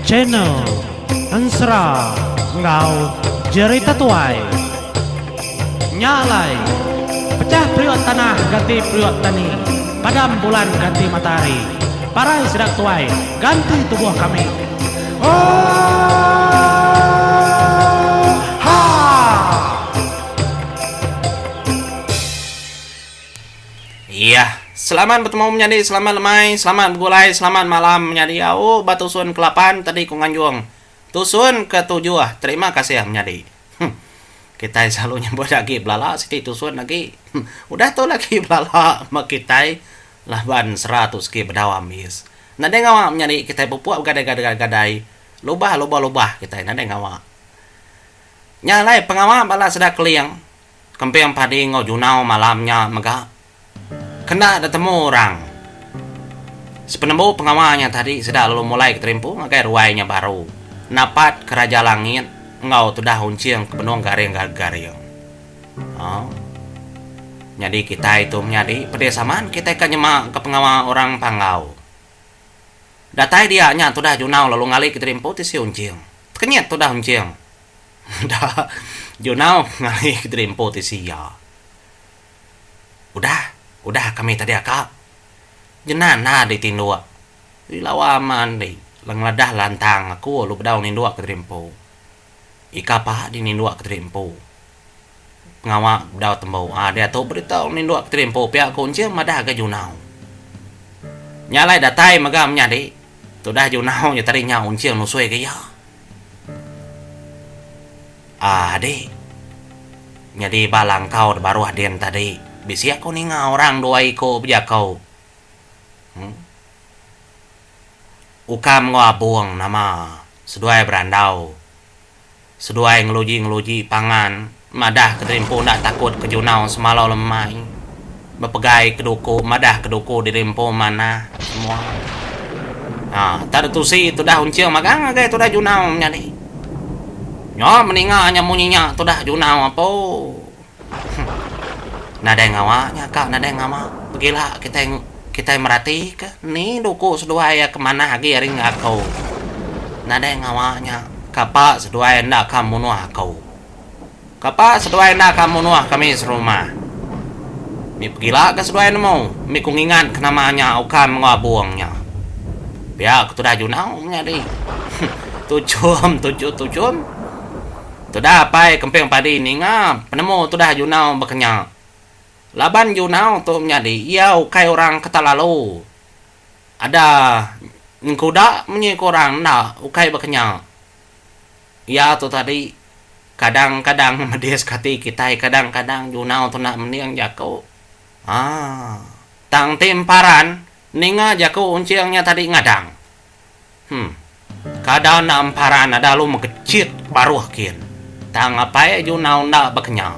Channel Ansra Ngau Jerita Tuai Nyalai Pecah priok tanah ganti priok tani, padam bulan ganti matahari, parai sedang tuai ganti tubuh kami. Ha! Iya, selamat bertemu menjadi, selamat lemai, selamat gulai, selamat malam menjadi. Batu sun ke-8 tadi ku nganjuang. Tusun ke-7 terima kasih menjadi. Kita selalu nyebut lagi belala, siti tusun lagi. Udah tuh lagi belala, mak kita laban 100 ke berdawam bis. Nade ngawa menjadi kita pupuk gadai-gadai. Lubah kita nade ngawa. Nyalai pengawa bala sedang keliang. Kempeng padi ngojunau malamnya megah. Kena ada temu orang. Sepenembu pengawalnya tadi sudah lalu mulai keterimpu ngakai ruainya baru. Napat ke Raja Langit, engkau sudah hunciang ke benung garing-garing. Jadi kita itu menjadi perdesaman kita kan nyemak ke pengawal orang Panggau. Datai dia nya sudah junau lalu ngali keterimpu ti si hunciang. Kenyet sudah hunciang. Dah junau ngali keterimpu ti si ya. Udah kami tadi akak jenana di tindua di lawaman di langladah lantang aku lu bedau nindua keterimpo ika pa di nindua keterimpo ngawa bedau tembau dia tuh beritahu nindua keterimpo pihak kunci madah ke junau nyalai datai magamnya di tuh dah junau nya tadinya unci nusui ke ya di jadi balang kau baru hadian tadi bisi aku nih orang dua iko bija kau. Ukam buang nama seduai berandau. Seduai ngeluji pangan. Madah keterimpu ndak takut ke junau semalau lemai. Bepegai keduku, madah keduku dirimpu mana semua. Tak tusi itu dah uncil magang agak itu dah junau nyari. Nyo meninggal munyinya itu dah junau apa? Nada yang ngawanya kak, nada yang ngawa begila kita merhati ke nih duku sedua ya kemana lagi ring aku nada yang ngawanya kapak sedua ndak kamu nuah kau kapak sedua ndak kamu nuah kami serumah mi begila ke sedua mau mi kungingan kenamanya ukam ngabuangnya biar aku tuh dah junau nyari tujuh tuh dah apa kempeng padi ini ngap penemu tuh dah junau bekenyak laban junau tuh menjadi iau kai orang kata lalu ada kuda menyik orang ndak ukai bekenya ya tuh tadi kadang-kadang medias kati kita kadang-kadang junau tuh nak meniang jako tang temparan ninga jako unciangnya tadi ngadang kadang namparan ada lu mengecit baru kin tang apa ya junau ndak bekenya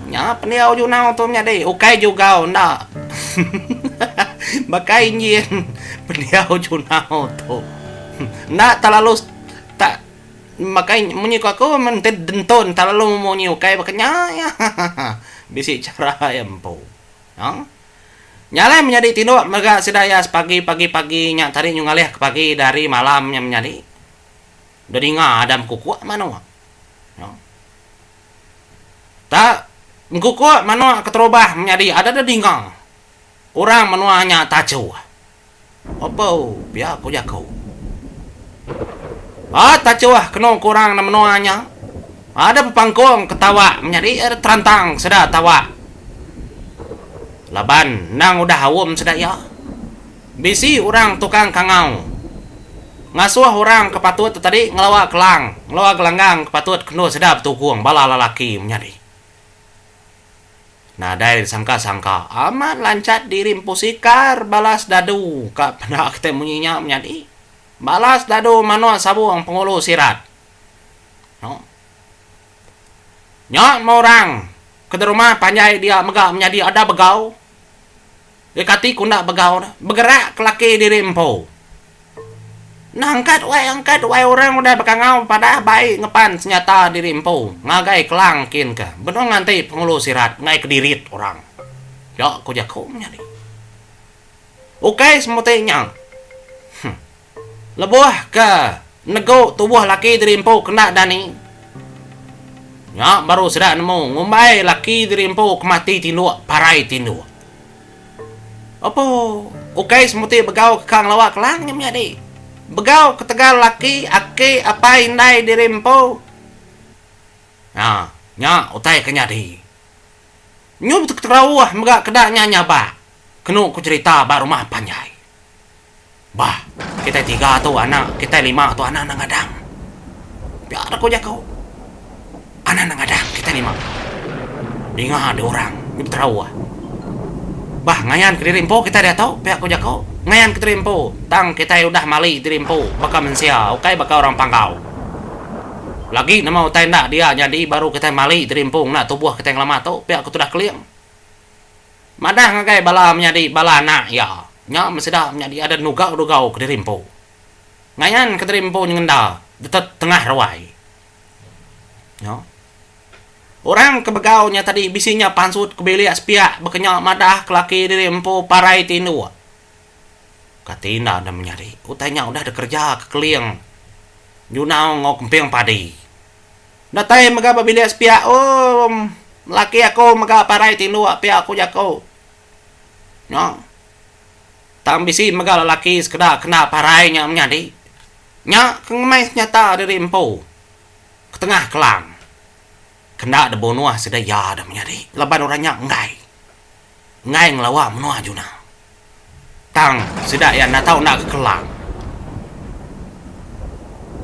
nya peniau junau tuh nyade ukai juga ndak bakai nyin peniau junau tuh ndak terlalu tak makai munyi aku mented denton terlalu munyi ukai bakanya ya bisi cara empo nyala menjadi tinduk mereka sedaya pagi nya tadi nyungalih ke pagi dari malamnya menjadi dari ngadam kuku mana tak Ngkuku manua keterubah menjadi ada dinggang. Orang manuanya tacu. Apa biar aku jago. Tacu kena kurang manuanya. Ada pepangkong ketawa menjadi terantang sedang tawa. Laban nang udah awam sedang ya. Bisi orang tukang kangau. Ngasuh orang kepatut tadi ngelawak gelanggang kepatut kena sedap tukung bala lalaki menjadi. Nah dari sangka-sangka amat lancat dirimpu sikar balas dadu kak pernah ketemunya menjadi balas dadu mano sabuang pengulu sirat nyok mau orang ke rumah panjai dia megak menjadi ada begau dekati kundak begau bergerak ke laki dirimpu angkat wae orang udah bekangau pada baik ngepan senjata dirimpu ngagai kelangkin ke bener nganti pengulu sirat ngai kedirit orang ya aku jago nyari Oke semutinya. Lebuah ke nego tubuh laki dirimpu kena dani. Ya baru sudah nemu ngumbai laki dirimpu kemati tindu parai tindu. Apa? Oke semuti begau ke kang lawak kelangnya menjadi. Begau ke tegal laki ake apa indai dirimpu. Ya, nya utai kenyadi. Nyu betul terawah megak kedaknya nyaba. Kenu ku cerita baru mah panjai. Bah, kita 3 tu anak, kita 5 tu anak nangadang. Biar aku jago. Anak nangadang, kita 5. Dengar ada orang, ini terawah. Bah, ngayan ke dirimpo kita dia tahu, pihak aku jago. Ngayan ke dirimpo, tang kita udah mali dirimpo, bakal mensia, oke bakal orang pangkau. Lagi nama utai ndak dia jadi baru kita mali dirimpo, nak tubuh kita yang lama tu, pihak aku sudah keliang. Madah ngagai bala menjadi bala anak ya. Nya meseda menjadi ada nugau-nugau ke dirimpo. Ngayan ke dirimpo nyengenda, detet tengah rawai. Ya. Orang kebegaunya tadi bisinya pansut ke bilik aspiak bekenya madah ke laki dirimpo parai tindu. Katina ada menjadi, utainya udah ada kerja ke keliang. Junau ngokemping padi. Datai mega bilik aspiak, laki aku mega parai tindu apiak aku jako. Ya. Tang bisi mega laki sekedar kena parainya menjadi. Nya kengemais nyata dirimpo. Ke tengah kelang. Kena ada bonua sudah ya ada menjadi. Leban orangnya ngai. Ngai ngelawa menua juna. Tang sudah ya nak tahu nak ke kelang.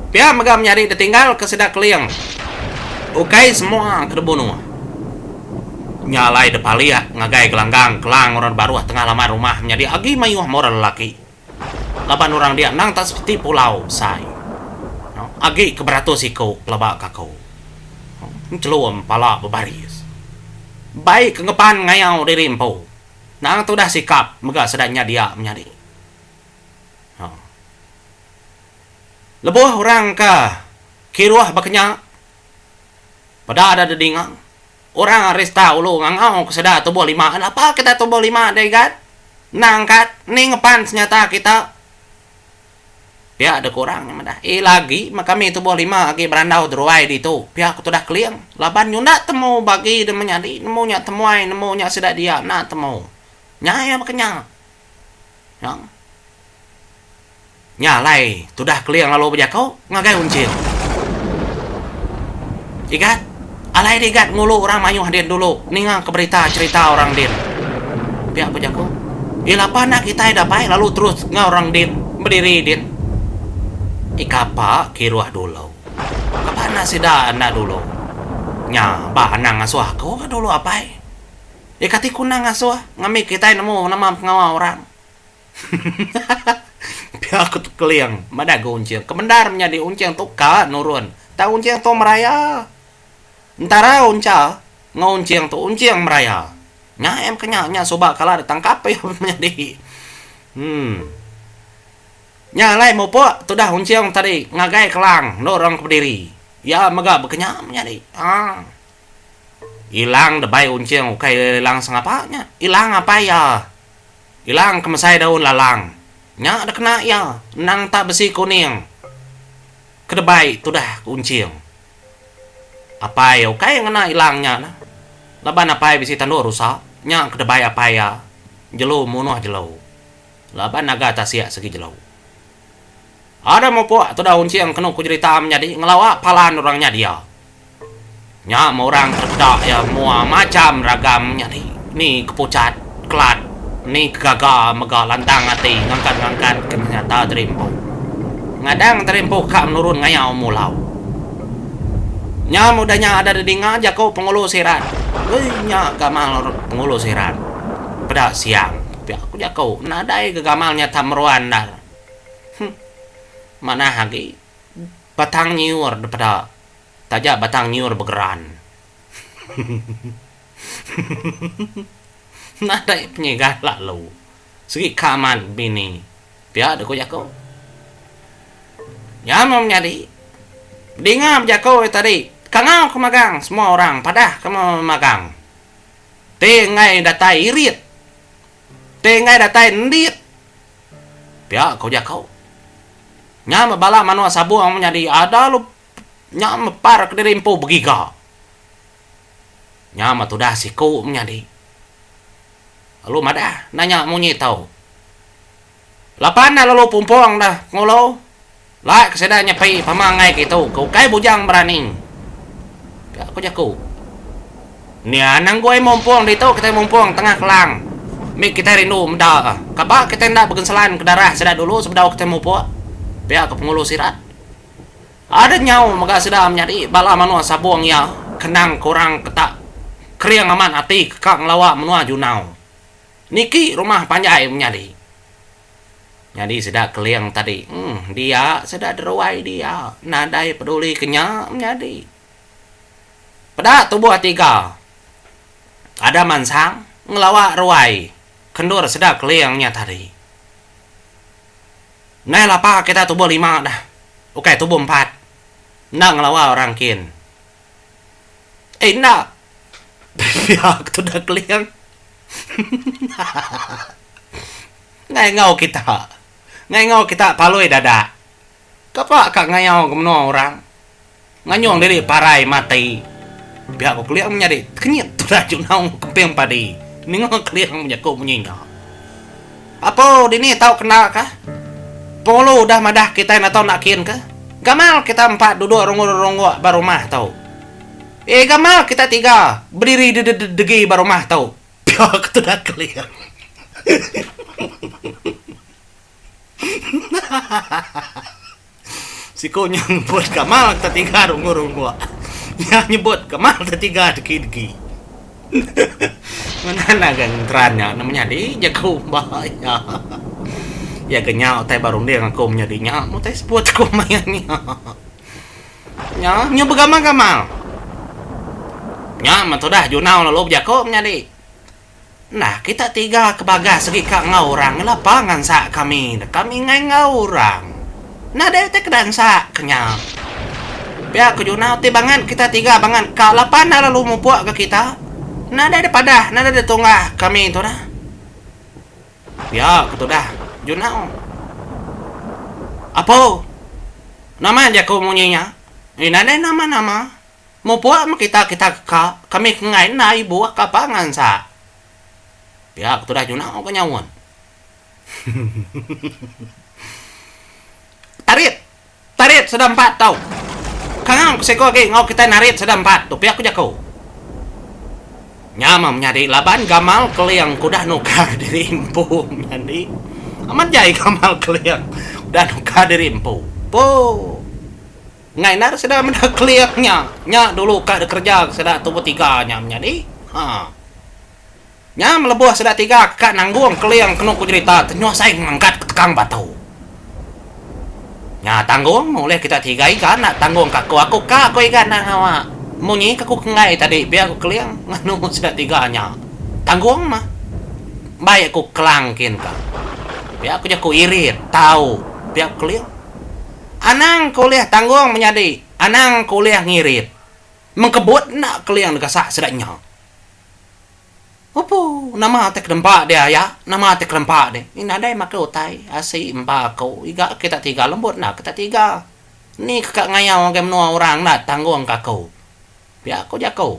Pia mega menjadi ditinggal ke sedak keliang. Oke semua ke bonua. Nyalai depalia ngagai gelanggang kelang orang baru tengah lama rumah menjadi agi mayuh moral lelaki. Leban orang dia nang tas seperti pulau sai. Agi keberatus iko pelabak kakau. Celum pala bebaris. Baik kengepan ngayau dirimpo. Nang tu dah sikap mega sedanya dia menjadi. Lebuh orang ke kiruah bakenya. Pada ada dedingang. Orang arista ulu ngangau keseda tubuh 5. Apa kita tubuh 5 deh kan? Nangkat ning ngepan senyata kita. Pia ada kurangnya madah. Lagi kami tubuh 5 lagi berandau teruai di tu. Pia aku sudah keliang. Laban nyunda temu bagi dan menyadi. Nemunya temuai, nemunya sudah dia nak temu. Nyaya makanya. Yang. Nyalai, sudah keliang lalu berjakau ngagai uncil. Ikat. Alai digat ngulu orang mayuh din dulu. Ningang ke berita cerita orang din. Pia berjakau. Ilapa nak kita dapai lalu terus orang din berdiri din. Ikapa kiruah dulu. Kapana sida anda dulu. Nya bah nang ngasuh kau ka dulu apa? Ikati kunang ngasuh ngami kita nemu nama pengawa orang. Pia aku tu keliang mada uncing. Kemendar menjadi uncing tu ka nurun. Ta uncing tu meraya. Entara unca ngauncing tu uncing meraya. Nya em kenya nya soba kala ditangkap ya menjadi. Nyalai mo po, tu dah unciang tadi ngagai kelang, dorong ke berdiri. Ya mega bekenya menjadi. Hilang debai unciang ukai hilang sengapanya. Hilang apa ya? Hilang kemesai daun lalang. Nya ada kena ya, nang tak besi kuning. Kedebai tu dah unciang. Apa ya ukai ngena hilangnya nah. Laban apa bisi tandur rusak. Nya kedebai apa ya? Jelo munuh jelo. Laban naga tasia segi jelo. Ada mau po atau daun siang kena ku cerita menjadi ngelawak palan orangnya dia. Nya mau orang terdak ya mua macam ragamnya nih. Ni kepucat, kelat, ni gagal mega lantang hati ngangkat-ngangkat kenyata terimpo. Ngadang terimpo kak menurun ngayau mulau. Nya mudahnya ada dedinga jako pengulu sirat. Nya gamal pengulu sirat. Pada siang, aku jako nadai kegamalnya tamruan dar. Mana lagi batang nyur daripada tajak batang nyur bergeran. Nada penyegat lalu segi kaman bini pia ada ko jako ya mau menjadi dingam jako tadi kangau kemagang semua orang padah kamu magang tengai datai irit tengai datai ndit pihak kau jakau nya bala manua sabuang menjadi ada lu nya par ke diri empu begiga nya matudah siku menjadi lu madah nanya munyi tau lapan na lalu pumpong dah ngolo lah kesedanya pai pamangai gitu kau kai bujang berani ya aku jaku nia nang gue mumpung di tu kita mumpung tengah kelang mi kita rindu meda kapa kita ndak begenselan ke darah sedah dulu sebelum kita mumpung pihak ke pengulu sirat ada nyau maga sedang menjadi bala manua sabuang ya kenang kurang ketak kriang aman ati kekang lawa menua junau niki rumah panjai menjadi jadi sedang keliang tadi dia sedang deruai dia nadai peduli kenya menjadi pada tubuh tiga ada mansang ngelawak ruai kendur sedang keliangnya tadi nah lapa kita tubuh 5 dah oke tubuh 4 nang ngelawak orang kin nak pihak sudah keliang ngau kita palui dada kapa kak ngayau kemno orang nganyong diri parai mati biar aku keliang menjadi kenyit sudah junau kempeng padi ningok keliang menjaku menyinya apa dini tahu kena kah polo udah madah kita yang tahu nakin kah gamal kita 4 duduk rongo baru mah tahu gamal kita 3 berdiri degi baru mah tahu biar aku sudah keliang Siko nyebut Kamal ketiga rungu-rungu nya nyebut Kamal ketiga deki-deki mana gantrannya namanya di jago bahaya ya kenyal teh barung dia ngaku menjadinya mau teh sebut aku mainnya nya begama Kamal nya matudah junau lalu jago menjadi nah kita 3 kebaga segi kak ngaurang lapangan sak kami ngai ngaurang nah deh teh kedan sak kenyal pihak kejunau teh bangan kita 3 bangan kalapan lalu mupuak ke kita nah deh padah nah deh tunggah kami itu dah ya itu dah junau apa nama aja kau munyinya ini ada nama mupuak kita kami ngai na ibu kapangan sak ya, aku dah junau kenyawon. Tarit sudah 4 tau. Kangang seko lagi ngau kita narit sudah 4 tu pihak aku jago. Nyama menjadi laban gamal keliang kudah nuka diri empu menjadi. Amat jai gamal keliang udah nuka diri empu. Po. Ngai nar sudah mendak keliangnya. Nya dulu kak kerja sudah tubuh 3 nya menjadi. Nya melebuh sudah 3 kak nanggung keliang kena ku cerita tenyo saya ngangkat ke tekang batu nya tanggung mulai kita 3 ikan nak tanggung aku ikan nak hawa munyi kaku kengai tadi biar aku keliang nganu sudah 3 nya tanggung mah baik aku kelangkin kak biar aku jaku irit tahu biar aku keliang anang kuliah tanggung menjadi anang kuliah ngirit mengkebut nak keliang dekasak sedaknya opo nama tek rempak dia ya nama tek rempak deh ini ada yang makai utai asi empat kau iga kita 3 lembut nak kita 3 ni kakak ngayau ke menua orang nak tanggung kakau biar aku jakau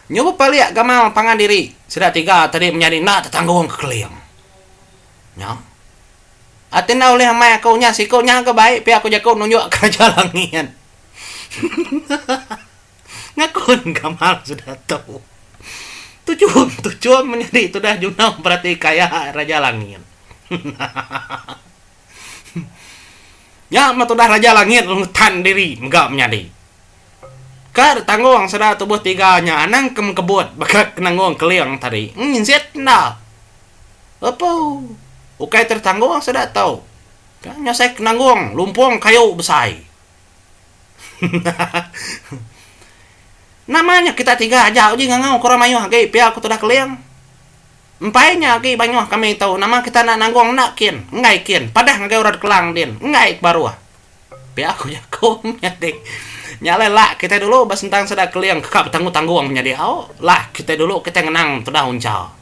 nyoba paliak gamal pangan diri sudah 3 tadi menjadi nak tanggung ke keliang nya atin oleh mai kau nya si kau nya ke baik biar aku jakau nunjuk kerja langit ngakun gamal sudah tahu tujuan menjadi itu dah junau berarti kayak raja langit ya matu dah raja langit lutan diri enggak menjadi kar tanggung sudah tubuh 3 nya anang kebut bakal nanggung keliang tadi nginset nah apa ukai tertanggung sudah tahu kan nyosek nanggung lumpung kayu besai namanya kita 3 aja uji ngangau kurang mayu hage pihak aku sudah keliang empainya hage banyu kami tahu nama kita nak nanggung nak kin ngai kin padah ngage urad kelang din ngai baru pihak aku jago nyade nyalela kita dulu bas tentang sudah keliang kekap tanggung menjadi lah kita dulu kita ngenang sudah uncal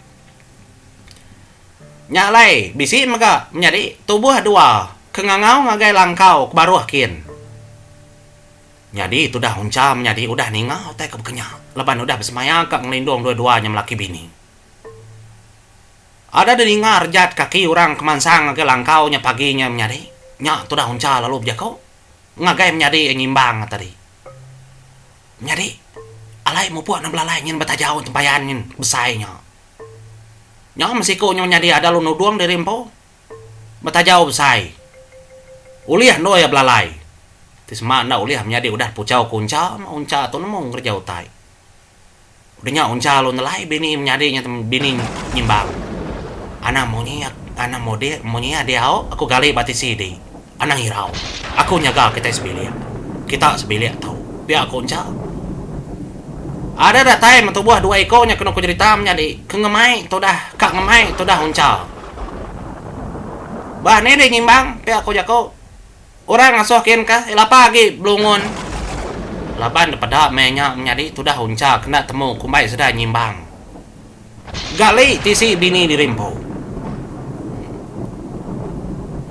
Nyalai, bisi maka menjadi tubuh dua. Kengangau ngagai langkau kebaruh kin. Jadi itu dah unca menjadi udah ningau teh kebekenya. Leban udah bersemayang kak ngelindung dua-duanya melaki bini. Ada dengar jat kaki orang kemansang ngagai langkaunya paginya menjadi. Nya itu dah unca lalu bejako. Ngagai menjadi nyimbang tadi. Menjadi alai mau buat belalai nyin betajau tempayan nyin besainya. Nya mesiko nya menjadi ada lu nuduang dari empo. Betajau besai. Uliah no ya belalai. Tisma na uliah menjadi udah pucau kunca, unca tu mau kerja utai. Udahnya unca lu nelai bini menjadi bini nyimbang. Ana mau dia aku gali bati sidi. Ana hirau. Aku nyaga kita sebilia. Kita sebilia tahu. Biar aku unca. Ada datai mentubuh dua ekornya kena ku cerita menjadi kengemai tu dah kak ngemai tu dah unca. Bah ni dia nyimbang, biar aku jako. Orang ngasuhin kah? Lapa lagi belungun. Laban pada menya menjadi tu dah unca kena temu kumbai sudah nyimbang. Gali tisi bini di rimpo.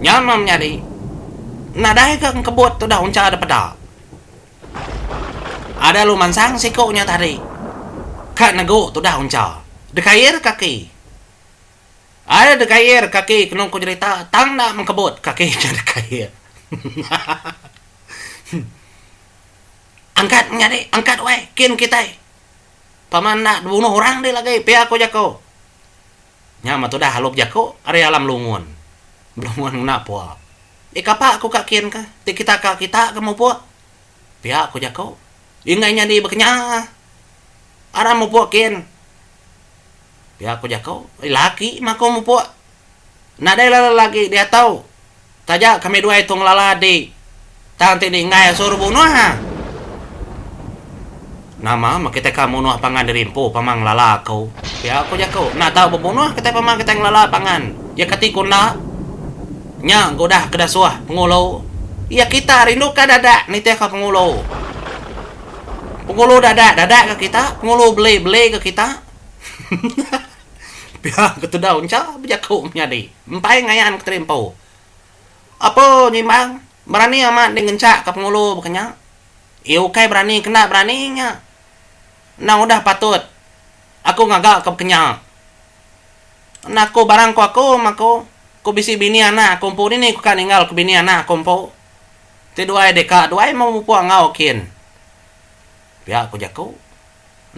Nyama menjadi. Nadai ke kebut tu dah unca ada pada. Ada lu mansang sikonya tadi. Kak nego tu dah unca. Dekair kaki. Ada dekair kaki kena ku cerita tang nak mengkebut kakinya dekair. Angkat menjadi angkat wae kin kita paman nak bunuh orang deh lagi pihak aku jako nyama tu dah halop jako area alam lungun nak puak kapak aku kakin ka ti kita kamu puak pihak aku jako ingainya di bekenya ara mau puak kin pihak aku jako laki mako mau puak nada lagi dia tahu Taja kami dua itu ngelaladi. Tanti di ngai suruh bunuh ha. Nama makita kamu nuh pangan derimpo pamang lalakau. Ya aku jako. Nak tahu berbunuh kita pamang kita ngelala pangan. Ya ketikun na. Nya godah kedasuah pengulo. Ya kita rindu ka dadak ni teh ka pengulo. Pengulo dadak ke kita. Pengulo beli ke kita. Biar ketudah unca berjaku menjadi. Empai ngayan keterimpo. Apa nyimbang berani amat dengan cak ke pengulu bukannya kai berani kena beraninya nah udah patut aku ngagak ke kenya nah aku barang aku mako ku bisi bini anak kompo ini ku kan tinggal ke bini anak kompo ti dua deka dua mau puang ngaukin biar aku jaku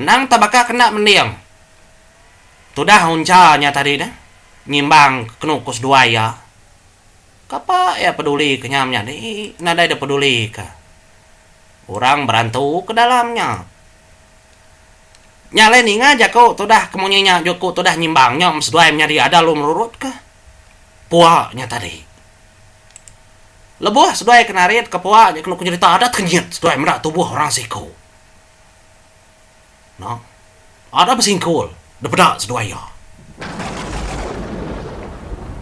nang tabaka kena mendiang tu dah uncanya tadi dah nyimbang kenukus dua ya Kapa ya peduli kenyamnya nih, nada ada peduli kah? Orang berantu ke dalamnya. Nyalain ngajak kok, tuh dah kemunyanya Joko tuh dah nyimbangnya, seduaimnya dia ada lu merurut kah? Puaknya tadi. Lebuh seduai kenarit ke puaknya kena cerita adat kenyit, seduai merak tubuh orang siko. Nah, ada besingkul, dapat seduai ya.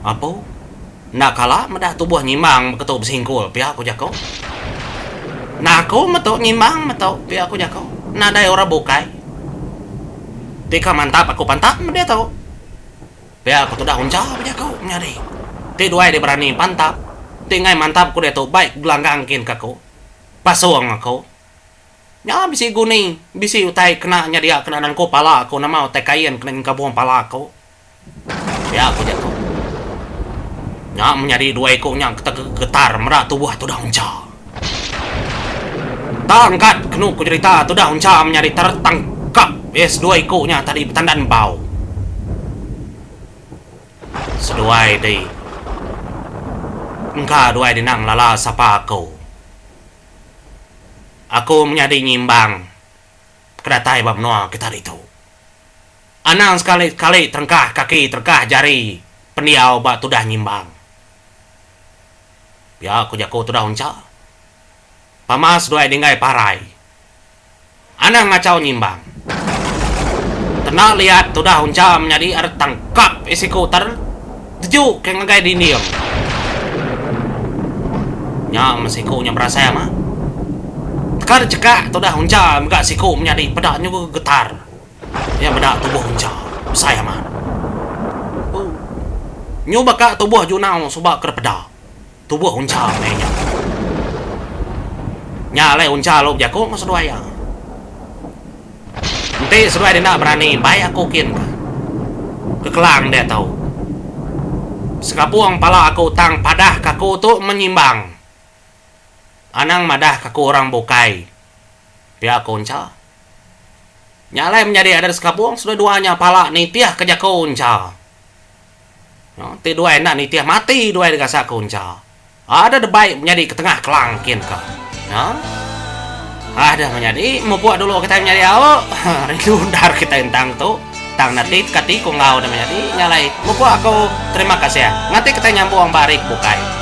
Apa? Nak kalah medah tubuh nyimang beketu besingkul pihak aku jako. Nak aku metu nyimang metu pihak aku jako. Nak ada orang bukai. Tika mantap aku pantap dia tahu. Pihak aku tu dah unca jako nyari. Ti dua dia berani pantap. Tingai mantap ku dia tu baik gelanggangkin kaku. Pasuang aku. Nya bisi guni, bisi utai kena nya dia kena nangko pala aku nama utai kain kena kabuang pala aku. Pihak aku jako. Nya menjadi dua ekornya getar merak tubuh tu dah unca. Tangkat kenu ku cerita tu dah unca menjadi tertangkap. Yes dua ekornya tadi bertandan bau. Seduai deh. Engkau dua dinang lala sapa aku. Aku menjadi nyimbang. Kedatai bab noa kita itu. Anang sekali-kali terengkah kaki terengkah jari. Pendiau bak tu dah nyimbang. Ya aku jako tu dah unca. Pamas dua dingai parai. Anang ngacau nyimbang. Tenang lihat tu dah unca menjadi ada tangkap isiku tertuju ke ngagai dinding. Nya mesiku nya berasa ya mah. Tekar cekak tu dah unca enggak siku menjadi pedaknya getar. Ya bedak tubuh unca. Saya mah. nyoba ka tubuh junau subak kerpeda. Tubuh unca nenya. Nyale unca lo jako mas doaya. Nanti sesuai dia nak berani bayar kokin ka. Kekelang dia tahu. Sekapuang pala aku tang padah kaku tu menyimbang. Anang madah kaku orang bokai. Pihak unca. Nyalai menjadi ada sekapuang sudah duanya pala nitiah kerja kunca. Ti dua enak nitiah mati dua dikasih kunca. Ada debaik menjadi ke tengah kelangkin kah. Ada menjadi mau buat dulu kita menjadi awak. Rindu dar kita intang tu. Tang nanti kati kau ngau dah menjadi nyalai. Mau buat aku terima kasih ya. Nanti kita nyambung barik bukai.